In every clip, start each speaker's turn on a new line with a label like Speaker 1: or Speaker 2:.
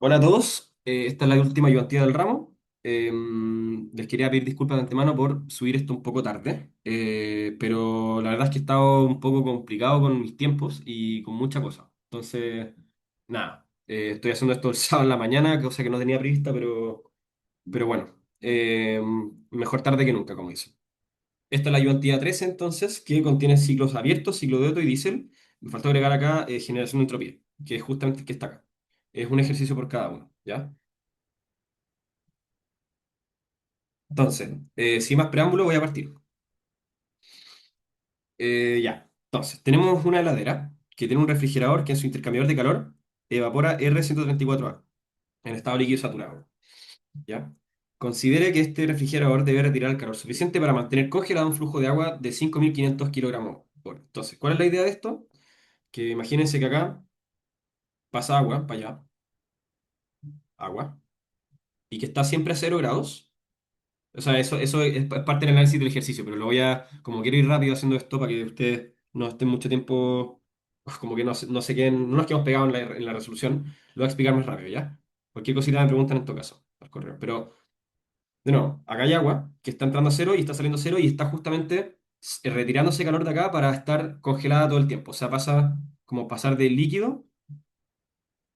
Speaker 1: Hola a todos, esta es la última ayudantía del ramo. Les quería pedir disculpas de antemano por subir esto un poco tarde, pero la verdad es que he estado un poco complicado con mis tiempos y con mucha cosa. Entonces, nada, estoy haciendo esto el sábado en la mañana, cosa que no tenía prevista, pero bueno, mejor tarde que nunca, como dicen. Esta es la ayudantía 13 entonces, que contiene ciclos abiertos, ciclo de Otto y diésel. Me faltó agregar acá generación de entropía, que es justamente el que está acá. Es un ejercicio por cada uno, ¿ya? Entonces, sin más preámbulo, voy a partir. Ya. Entonces, tenemos una heladera que tiene un refrigerador que en su intercambiador de calor evapora R134A en estado líquido saturado. ¿Ya? Considere que este refrigerador debe retirar el calor suficiente para mantener congelado un flujo de agua de 5.500 kilogramos por. Entonces, ¿cuál es la idea de esto? Que imagínense que acá pasa agua para allá, agua, y que está siempre a 0 grados. O sea, eso es parte del análisis del ejercicio, pero lo voy a, como quiero ir rápido haciendo esto para que ustedes no estén mucho tiempo, como que no se queden, no nos quedemos pegados en la resolución, lo voy a explicar más rápido, ¿ya? Cualquier cosita me preguntan en todo caso, al correo. Pero, de nuevo, acá hay agua que está entrando a cero y está saliendo a cero y está justamente retirándose calor de acá para estar congelada todo el tiempo. O sea, pasa como pasar de líquido,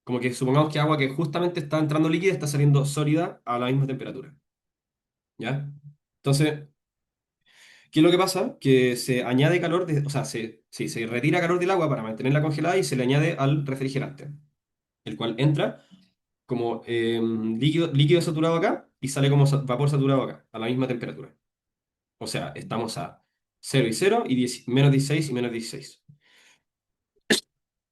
Speaker 1: como que supongamos que agua que justamente está entrando líquida está saliendo sólida a la misma temperatura, ¿ya? Entonces, ¿qué es lo que pasa? Que se añade calor, o sea, sí, se retira calor del agua para mantenerla congelada y se le añade al refrigerante, el cual entra como líquido saturado acá y sale como vapor saturado acá, a la misma temperatura. O sea, estamos a cero y cero y menos 16 y menos 16.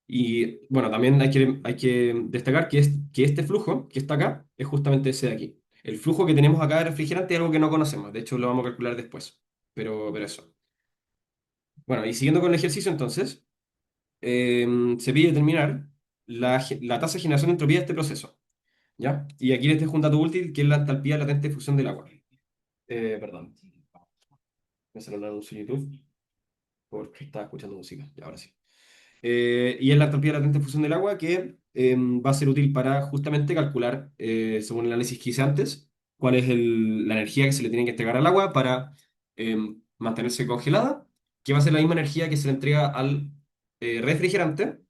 Speaker 1: Y bueno, también hay que destacar que este flujo que está acá es justamente ese de aquí. El flujo que tenemos acá de refrigerante es algo que no conocemos, de hecho lo vamos a calcular después, pero eso. Bueno, y siguiendo con el ejercicio entonces. Se pide determinar la tasa de generación de entropía de este proceso, ¿ya? Y aquí les dejo un dato útil que es la entalpía latente de fusión del agua. Perdón, me salió un anuncio en YouTube porque estaba escuchando música, y ahora sí. Y es la entalpía latente de fusión del agua que va a ser útil para justamente calcular, según el análisis que hice antes, cuál es la energía que se le tiene que entregar al agua para mantenerse congelada, que va a ser la misma energía que se le entrega al refrigerante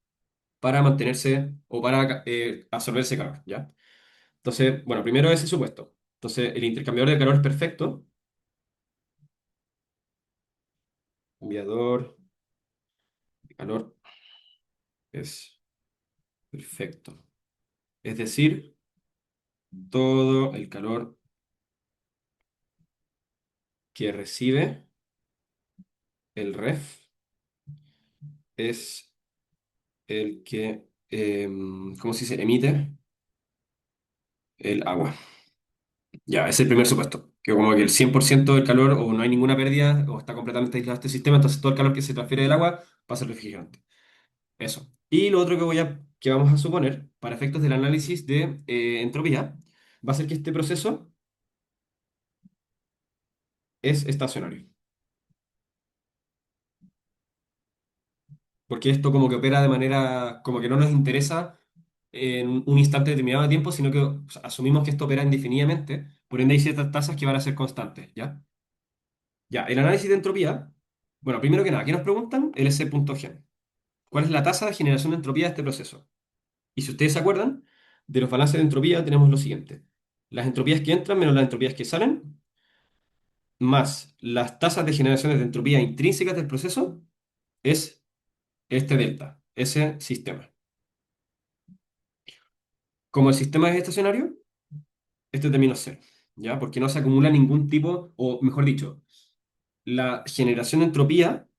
Speaker 1: para mantenerse o para absorber ese calor, ¿ya? Entonces, bueno, primero ese supuesto. Entonces, el intercambiador de calor es perfecto. Enviador de calor es perfecto. Es decir, todo el calor que recibe el ref es el que, ¿cómo se dice? Emite el agua. Ya, ese es el primer supuesto. Que como que el 100% del calor o no hay ninguna pérdida o está completamente aislado este sistema, entonces todo el calor que se transfiere del agua pasa al refrigerante. Eso. Y lo otro que vamos a suponer, para efectos del análisis de entropía, va a ser que este proceso es estacionario. Porque esto como que opera de manera, como que no nos interesa en un instante determinado de tiempo, sino que o sea, asumimos que esto opera indefinidamente, por ende hay ciertas tasas que van a ser constantes, ¿ya? Ya, el análisis de entropía, bueno, primero que nada, ¿qué nos preguntan? El S.G. ¿Cuál es la tasa de generación de entropía de este proceso? Y si ustedes se acuerdan, de los balances de entropía tenemos lo siguiente. Las entropías que entran menos las entropías que salen, más las tasas de generaciones de entropía intrínsecas del proceso, es este delta, ese sistema. Como el sistema es estacionario, este término es cero, ¿ya? Porque no se acumula ningún tipo, o mejor dicho, la generación de entropía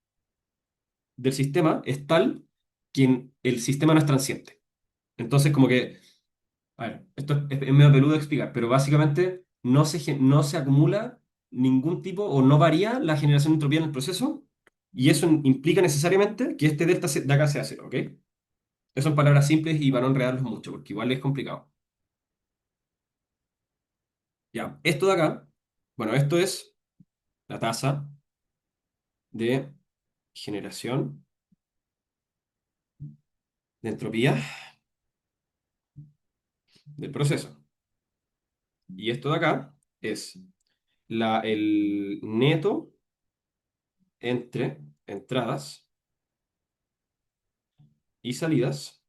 Speaker 1: del sistema es tal que el sistema no es transiente. Entonces, como que, a ver, esto es medio peludo de explicar, pero básicamente no se acumula ningún tipo o no varía la generación de entropía en el proceso, y eso implica necesariamente que este delta de acá sea cero, ¿ok? Eso son palabras simples y para no enredarlos mucho, porque igual es complicado. Ya, esto de acá, bueno, esto es la tasa de generación de entropía del proceso. Y esto de acá es el neto entre entradas y salidas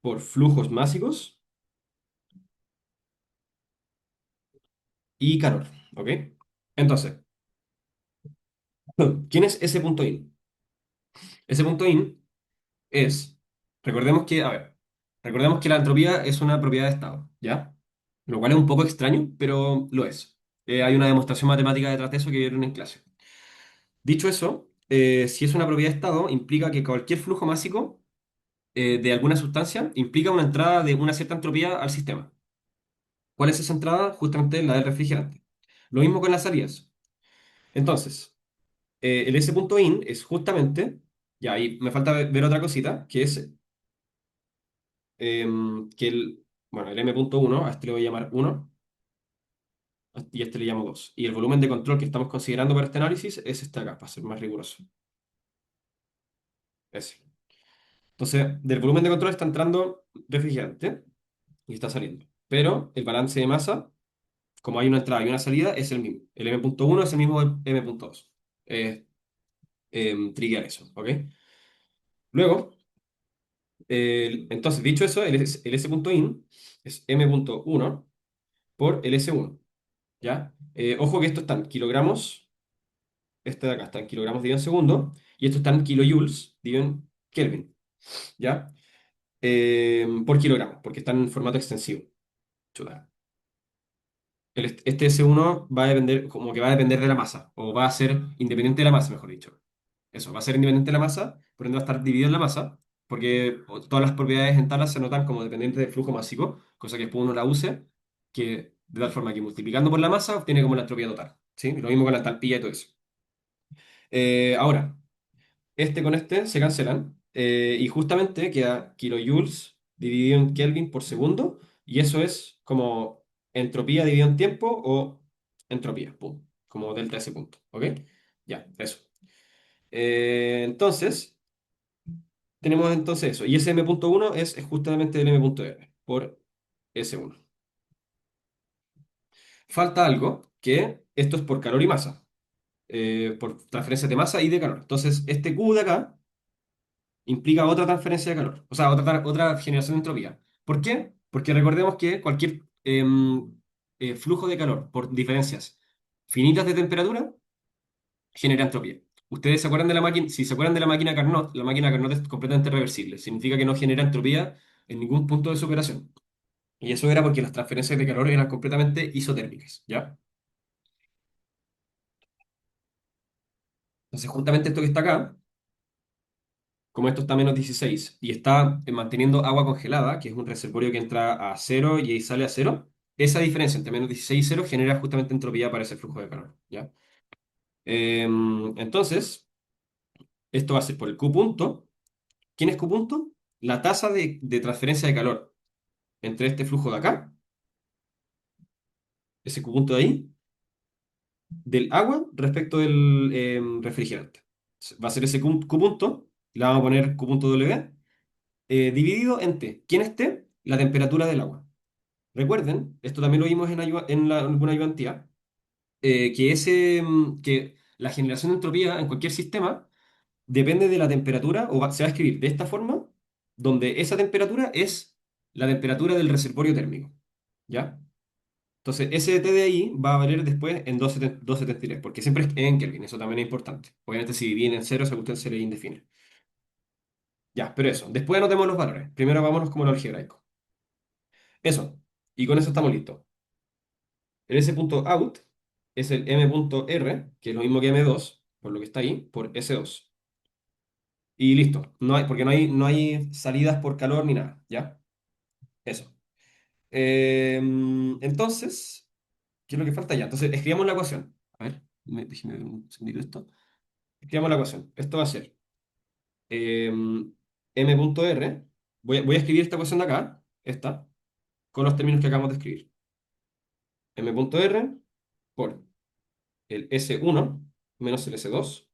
Speaker 1: por flujos másicos y calor. ¿Ok? Entonces, ¿quién es ese punto in? Ese punto in es, recordemos que, a ver, recordemos que la entropía es una propiedad de estado, ¿ya? Lo cual es un poco extraño, pero lo es. Hay una demostración matemática detrás de eso que vieron en clase. Dicho eso, si es una propiedad de estado, implica que cualquier flujo másico de alguna sustancia implica una entrada de una cierta entropía al sistema. ¿Cuál es esa entrada? Justamente la del refrigerante. Lo mismo con las salidas. Entonces, el S.in es justamente, ya ahí me falta ver otra cosita, que es que bueno, el M.1, a este le voy a llamar 1 y a este le llamo 2. Y el volumen de control que estamos considerando para este análisis es este acá, para ser más riguroso. Ese. Entonces, del volumen de control está entrando refrigerante y está saliendo. Pero el balance de masa, como hay una entrada y una salida, es el mismo. El M.1 es el mismo del M.2. Es triguear eso, ¿ok? Luego, entonces, dicho eso, el S.in es M.1 por el S1, ¿ya? Ojo que esto está en kilogramos, este de acá está en kilogramos dividido en segundo, y esto está en kilojoules dividido en Kelvin, ¿ya? Por kilogramo, porque está en formato extensivo. Chuta. Este S1 va a depender, como que va a depender de la masa, o va a ser independiente de la masa, mejor dicho. Eso, va a ser independiente de la masa, por ende va a estar dividido en la masa, porque todas las propiedades en tabla se notan como dependientes del flujo másico, cosa que después uno la use, que de tal forma que multiplicando por la masa obtiene como la entropía total, ¿sí? Lo mismo con la entalpía y todo eso. Ahora, este con este se cancelan, y justamente queda kilojoules dividido en Kelvin por segundo, y eso es como entropía dividido en tiempo o entropía, pum, como delta S punto, ¿ok? Ya, eso. Entonces, tenemos entonces eso, y ese M.1 es justamente el M.R por S1. Falta algo, que esto es por calor y masa, por transferencia de masa y de calor. Entonces, este Q de acá implica otra transferencia de calor, o sea, otra generación de entropía. ¿Por qué? Porque recordemos que cualquier flujo de calor por diferencias finitas de temperatura genera entropía. Ustedes se acuerdan de la máquina, si se acuerdan de la máquina Carnot es completamente reversible, significa que no genera entropía en ningún punto de su operación. Y eso era porque las transferencias de calor eran completamente isotérmicas, ¿ya? Entonces, justamente esto que está acá, como esto está a -16 y está manteniendo agua congelada, que es un reservorio que entra a cero y sale a cero, esa diferencia entre -16 y cero genera justamente entropía para ese flujo de calor, ¿ya? Entonces, esto va a ser por el Q punto. ¿Quién es Q punto? La tasa de transferencia de calor entre este flujo de acá, ese Q punto de ahí, del agua respecto del refrigerante. Va a ser ese Q punto, le vamos a poner Q punto W, dividido en T. ¿ Quién es T? La temperatura del agua. Recuerden, esto también lo vimos en alguna ayudantía, que la generación de entropía en cualquier sistema depende de la temperatura, se va a escribir de esta forma, donde esa temperatura es la temperatura del reservorio térmico. ¿Ya? Entonces, ese T de ahí va a valer después en 273, porque siempre es en Kelvin, eso también es importante. Obviamente, si dividen en cero, esa cuestión se le indefine. Ya, pero eso. Después anotemos los valores. Primero vámonos como lo algebraico. Eso. Y con eso estamos listos. El S.out es el M.R, que es lo mismo que M2, por lo que está ahí, por S2. Y listo. Porque no hay salidas por calor ni nada, ¿ya? Eso. Entonces, ¿qué es lo que falta ya? Entonces, escribamos la ecuación. A ver, déjeme ver un segundito esto. Escribamos la ecuación. Esto va a ser M.R. Voy a escribir esta ecuación de acá, esta, con los términos que acabamos de escribir. M.R por el S1 menos el S2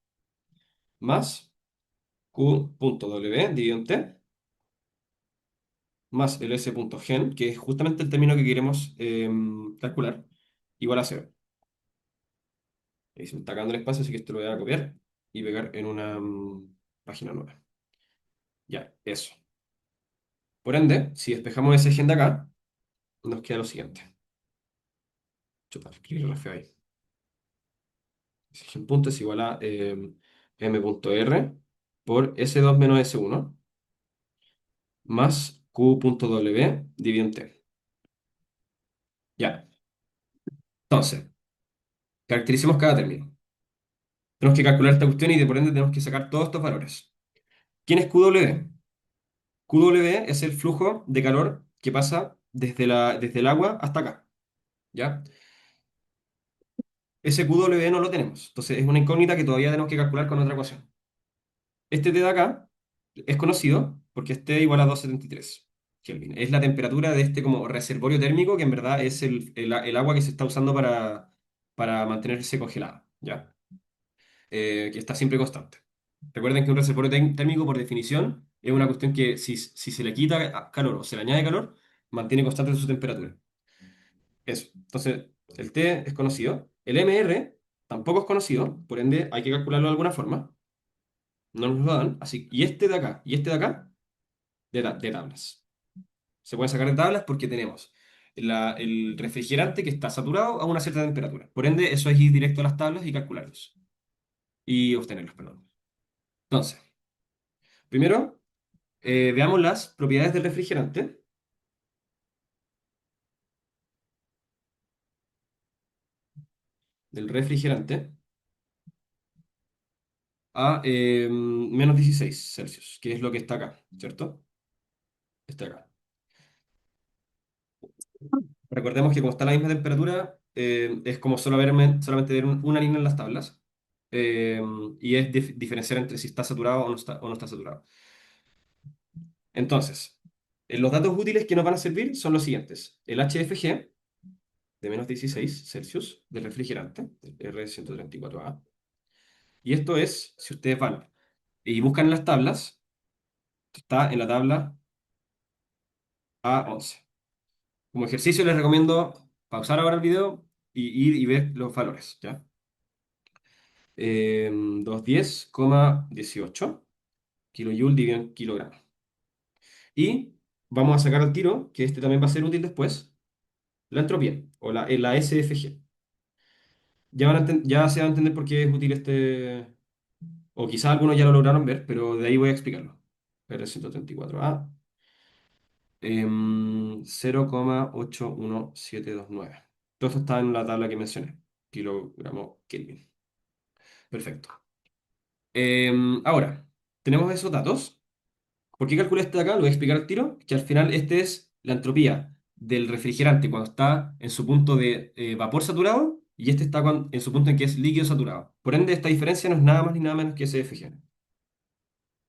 Speaker 1: más Q.W dividido en T más el s.gen, que es justamente el término que queremos calcular, igual a cero. Ahí se me está acabando el espacio, así que esto lo voy a copiar y pegar en una página nueva. Ya, eso. Por ende, si despejamos ese gen de acá, nos queda lo siguiente. Chuta, escribir re feo ahí. Ese gen punto es igual a m.r por s2 menos s1 más q.w dividido en t. Ya, entonces, caractericemos cada término. Tenemos que calcular esta cuestión y de por ende tenemos que sacar todos estos valores. ¿Quién es QW? QW es el flujo de calor que pasa desde el agua hasta acá. ¿Ya? Ese QW no lo tenemos. Entonces es una incógnita que todavía tenemos que calcular con otra ecuación. Este T de acá es conocido porque es T igual a 273 Kelvin. Es la temperatura de este como reservorio térmico que en verdad es el agua que se está usando para mantenerse congelada. ¿Ya? Que está siempre constante. Recuerden que un reservorio térmico, por definición, es una cuestión que si se le quita calor o se le añade calor, mantiene constante su temperatura. Eso. Entonces, el T es conocido. El MR tampoco es conocido, por ende hay que calcularlo de alguna forma. No nos lo dan. Así, y este de acá y este de acá, de tablas. Se pueden sacar de tablas porque tenemos el refrigerante que está saturado a una cierta temperatura. Por ende, eso es ir directo a las tablas y calcularlos. Y obtenerlos, perdón. Entonces, primero, veamos las propiedades del refrigerante. Del refrigerante a menos 16 Celsius, que es lo que está acá, ¿cierto? Está acá. Recordemos que como está a la misma temperatura, es como solamente ver una línea en las tablas, eh, y es diferenciar entre si está saturado o no está saturado. Entonces, los datos útiles que nos van a servir son los siguientes. El HFG de menos 16 Celsius del refrigerante, el R134A. Y esto es, si ustedes van y buscan en las tablas, está en la tabla A11. Como ejercicio les recomiendo pausar ahora el video y ir y ver los valores, ¿ya? 210,18 kilojoule dividido en kilogramo. Y vamos a sacar al tiro, que este también va a ser útil después, la entropía, o la SFG. Ya se va a entender por qué es útil este, o quizás algunos ya lo lograron ver, pero de ahí voy a explicarlo. R134A, 0,81729. Todo esto está en la tabla que mencioné, kilogramo Kelvin. Perfecto. Ahora, tenemos esos datos. ¿Por qué calculé este de acá? Lo voy a explicar al tiro, que al final este es la entropía del refrigerante cuando está en su punto de vapor saturado y este está en su punto en que es líquido saturado. Por ende, esta diferencia no es nada más ni nada menos que SFG.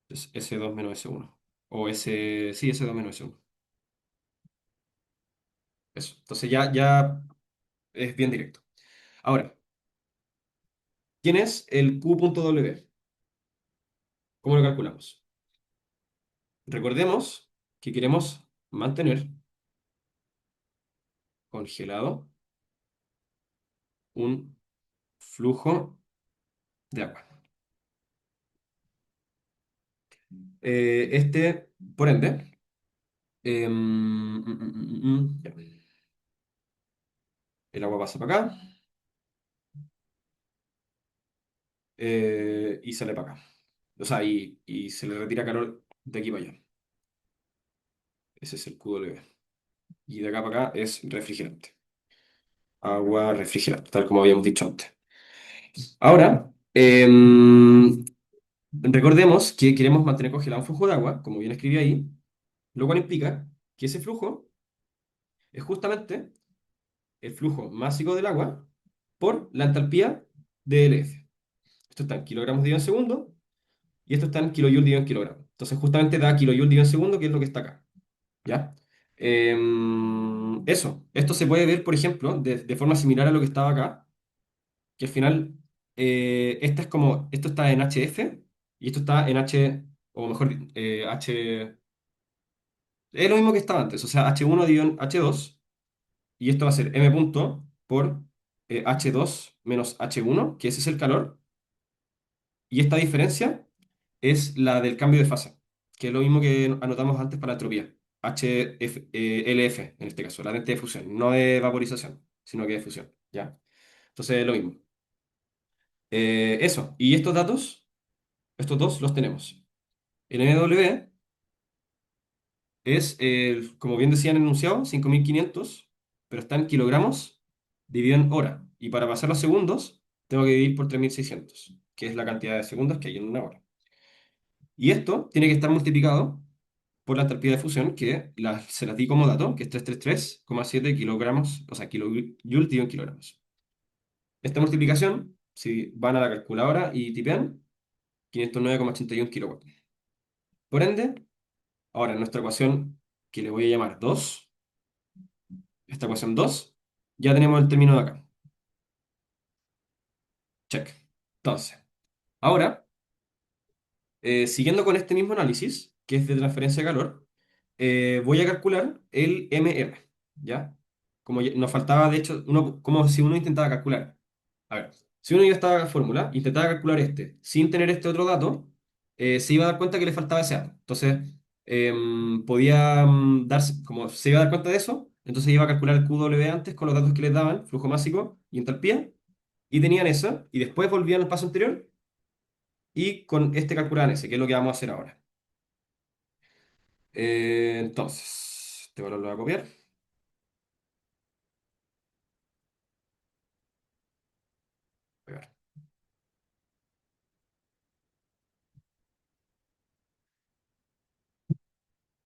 Speaker 1: Es S2 menos S1. O sí, S2 menos S1. Eso. Entonces ya es bien directo. Ahora, ¿quién es el Q.W? ¿Cómo lo calculamos? Recordemos que queremos mantener congelado un flujo de agua. Por ende, ya. El agua pasa para acá y sale para acá. O sea, y se le retira calor de aquí para allá. Ese es el QW. Y de acá para acá es refrigerante. Agua refrigerante, tal como habíamos dicho antes. Ahora, recordemos que queremos mantener congelado un flujo de agua, como bien escribí ahí, lo cual implica que ese flujo es justamente el flujo másico del agua por la entalpía de LF. Esto está en kilogramos dividido en segundo y esto está en kilojoule dividido en kilogramo. Entonces justamente da kilojoule dividido en segundo, que es lo que está acá. ¿Ya? Eso. Esto se puede ver, por ejemplo, de forma similar a lo que estaba acá, que al final esta es como, esto está en HF y esto está en H, o mejor, H, Es lo mismo que estaba antes, o sea, H1 dividido en H2, y esto va a ser M punto por H2 menos H1, que ese es el calor, y esta diferencia es la del cambio de fase, que es lo mismo que anotamos antes para la entropía. LF, en este caso, la lente de fusión, no de vaporización, sino que de fusión, ¿ya? Entonces es lo mismo. Eso, y estos datos, estos dos los tenemos. El NW es, como bien decía en el enunciado, 5.500, pero está en kilogramos dividido en hora. Y para pasar los segundos, tengo que dividir por 3.600, que es la cantidad de segundos que hay en una hora. Y esto tiene que estar multiplicado por la enthalpía de fusión, que se las di como dato, que es 333,7 kilogramos, o sea, kilojoules dividido en kilogramos. Esta multiplicación, si van a la calculadora y tipean, 509,81 kilowatts. Por ende, ahora en nuestra ecuación, que le voy a llamar 2, esta ecuación 2, ya tenemos el término de acá. Check. Entonces, ahora, siguiendo con este mismo análisis, que es de transferencia de calor, voy a calcular el MR, ¿ya? Como nos faltaba, de hecho, como si uno intentaba calcular. A ver, si uno iba a esta fórmula, intentaba calcular este, sin tener este otro dato, se iba a dar cuenta que le faltaba ese dato. Entonces, podía darse, como se iba a dar cuenta de eso, entonces iba a calcular el QW antes con los datos que les daban, flujo másico y entalpía, y tenían eso, y después volvían al paso anterior, y con este calculaban ese, que es lo que vamos a hacer ahora. Entonces, este valor lo voy a copiar, pegar.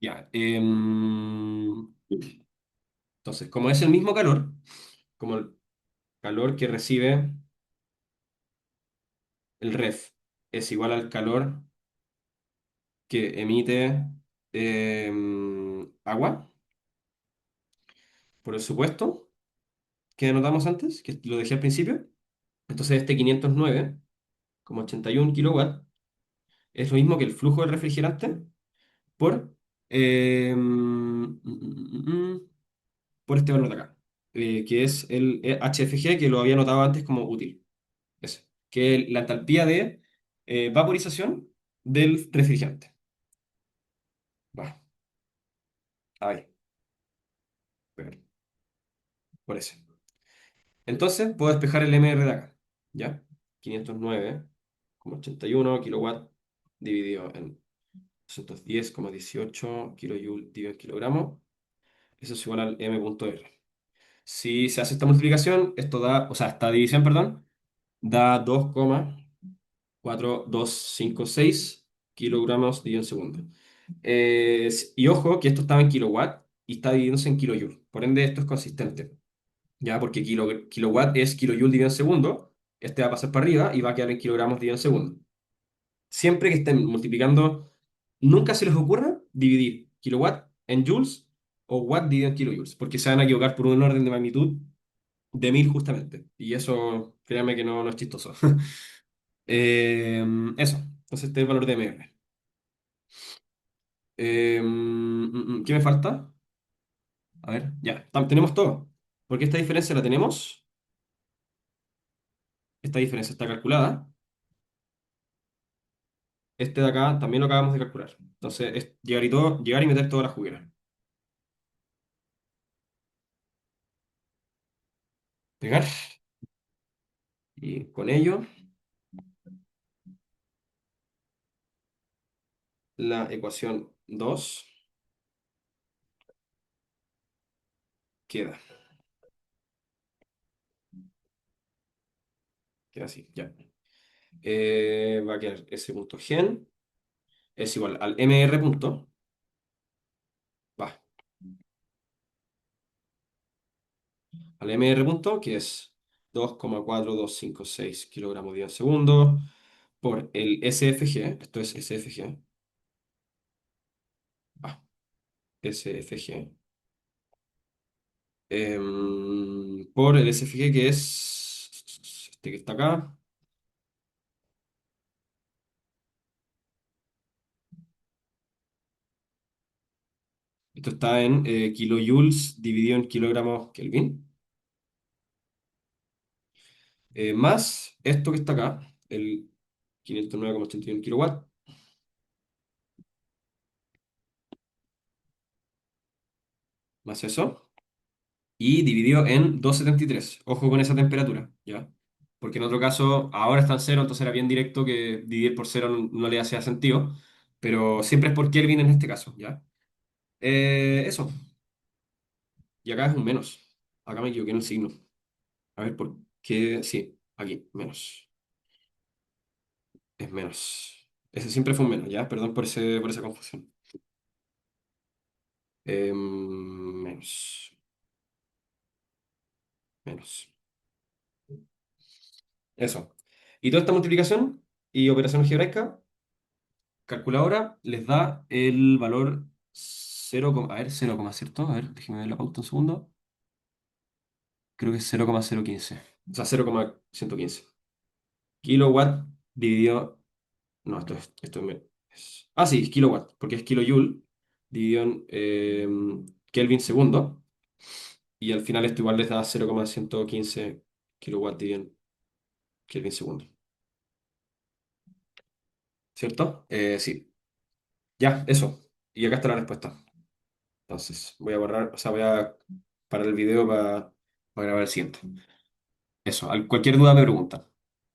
Speaker 1: Ya. Entonces, como es el mismo calor, como el calor que recibe el ref es igual al calor que emite agua, por el supuesto que anotamos antes, que lo dejé al principio. Entonces, este 509,81 kilowatts es lo mismo que el flujo del refrigerante por, por este valor de acá, que es el HFG, que lo había notado antes como útil. Ese, que es la entalpía de vaporización del refrigerante. Va, ahí, pegar, por eso. Entonces puedo despejar el MR de acá, ¿ya? 509,81 kilowatts dividido en 210,18 kilojoules dividido en kilogramos. Eso es igual al M.R. Si se hace esta multiplicación, esto da, o sea, esta división, perdón, da 2,4256 kilogramos dividido en segundo. Y ojo que esto estaba en kilowatt y está dividiéndose en kilojoules. Por ende, esto es consistente. ¿Ya? Porque kilowatt es kilojoule dividido en segundo, este va a pasar para arriba y va a quedar en kilogramos dividido en segundo. Siempre que estén multiplicando, nunca se les ocurra dividir kilowatt en joules o watt dividido en kilojoules, porque se van a equivocar por un orden de magnitud de 1000 justamente. Y eso, créanme que no es chistoso. Eso, entonces este es el valor de MR. ¿Qué me falta? A ver, ya, tenemos todo. Porque esta diferencia la tenemos, esta diferencia está calculada. Este de acá también lo acabamos de calcular. Entonces, es llegar y meter toda la juguera. Pegar. Y con ello, la ecuación 2 queda. Queda así, ya. Va a quedar ese punto gen es igual al mr punto. Va. Al mr punto, que es 2,4256 kilogramos día segundo, por el SFG. Esto es SFG. Va. SFG. Por el SFG que es este que está acá. Esto está en kilojoules dividido en kilogramos Kelvin, más esto que está acá, el 509,81 kilowatts, más eso, y dividido en 273. Ojo con esa temperatura, ¿ya? Porque en otro caso, ahora está en cero, entonces era bien directo que dividir por cero no le hacía sentido, pero siempre es por Kelvin en este caso, ¿ya? Eso, y acá es un menos. Acá me equivoqué en el signo. A ver por qué, sí, aquí, menos. Es menos. Ese siempre fue un menos, ¿ya? Perdón por esa confusión. Menos, menos. Eso. Y toda esta multiplicación y operación algebraica, calculadora, les da el valor 0, a ver, 0, ¿cierto? A ver, déjeme ver la pauta un segundo. Creo que es 0,015. O sea, 0,115. Kilowatt dividido. No, ah, sí, es kilowatt, porque es kilojoule dividido en Kelvin segundo. Y al final esto igual les da 0,115 kilowatt dividido en Kelvin segundo. ¿Cierto? Sí. Ya, eso. Y acá está la respuesta. Entonces, voy a borrar, o sea, voy a parar el video para grabar el siguiente. Eso, cualquier duda me pregunta.